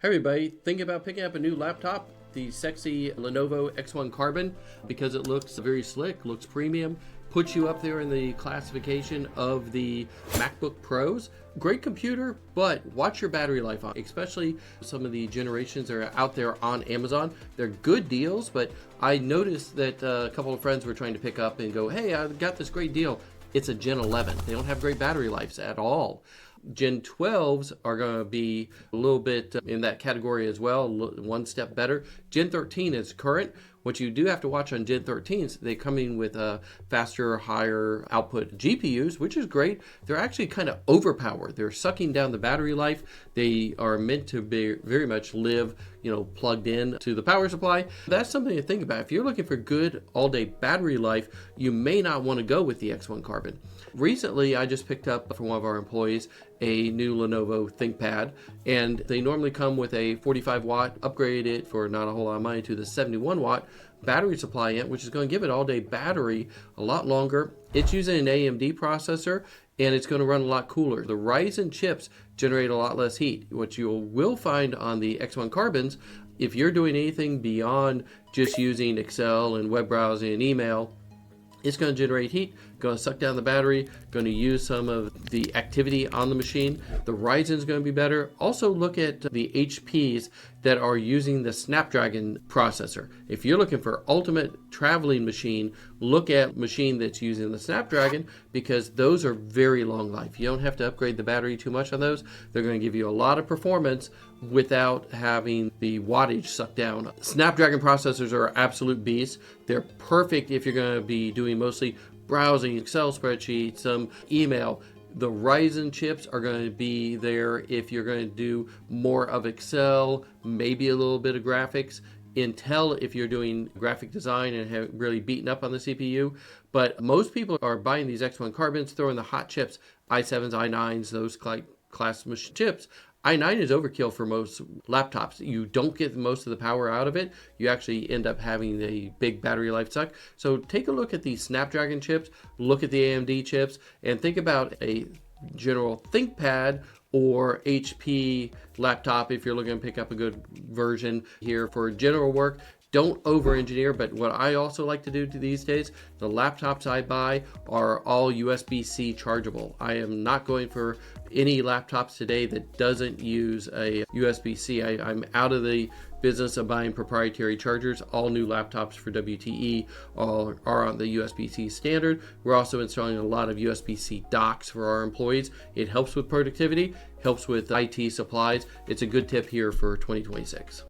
Hey everybody, thinking about picking up a new laptop? The sexy Lenovo X1 Carbon, because it looks very slick, looks premium, puts you up there in the classification of the MacBook Pros. Great computer, but watch your battery life on, especially some of the generations that are out there on Amazon. They're good deals, but I noticed that a couple of friends were trying to pick up and go, hey, I got this great deal. It's a Gen 11. They don't have great battery lives at all. Gen 12s are going to be a little bit in that category as well, one step better. Gen 13 is current. What you do have to watch on Gen 13s, they come in with faster, higher output GPUs, which is great. They're actually kind of overpowered. They're sucking down the battery life. They are meant to be very much live, plugged in to the power supply. That's something to think about. If you're looking for good all-day battery life, you may not want to go with the X1 Carbon. Recently, I just picked up from one of our employees a new Lenovo ThinkPad, and they normally come with a 45 watt, upgrade it for not a whole lot of money to the 71 watt battery supply in, which is going to give it all day battery a lot longer. It's using an AMD processor, and it's going to run a lot cooler. The Ryzen chips generate a lot less heat. What you will find on the X1 Carbons, if you're doing anything beyond just using Excel and web browsing and email, it's going to generate heat, going to suck down the battery, going to use some of the activity on the machine. The Ryzen is going to be better. Also look at the HPs that are using the Snapdragon processor. If you're looking for ultimate traveling machine, look at machine that's using the Snapdragon, because those are very long life. You don't have to upgrade the battery too much on those. They're going to give you a lot of performance without having the wattage sucked down. Snapdragon processors are absolute beasts. They're perfect if you're going to be doing mostly browsing, Excel spreadsheets, some email. The Ryzen chips are going to be there if you're going to do more of Excel, maybe a little bit of graphics. Intel if you're doing graphic design and have really beaten up on the CPU. But most people are buying these X1 Carbons, throwing the hot chips, i7s, i9s, those class chips. i9 is overkill for most laptops. You don't get most of the power out of it. You actually end up having a big battery life suck. So take a look at the Snapdragon chips, look at the AMD chips, and think about a general ThinkPad or HP laptop if you're looking to pick up a good version here for general work. Don't over-engineer, but what I also like to do these days, the laptops I buy are all USB-C chargeable. I am not going for any laptops today that doesn't use a USB-C. I'm out of the business of buying proprietary chargers. All new laptops for WTE are on the USB-C standard. We're also installing a lot of USB-C docks for our employees. It helps with productivity, helps with IT supplies. It's a good tip here for 2026.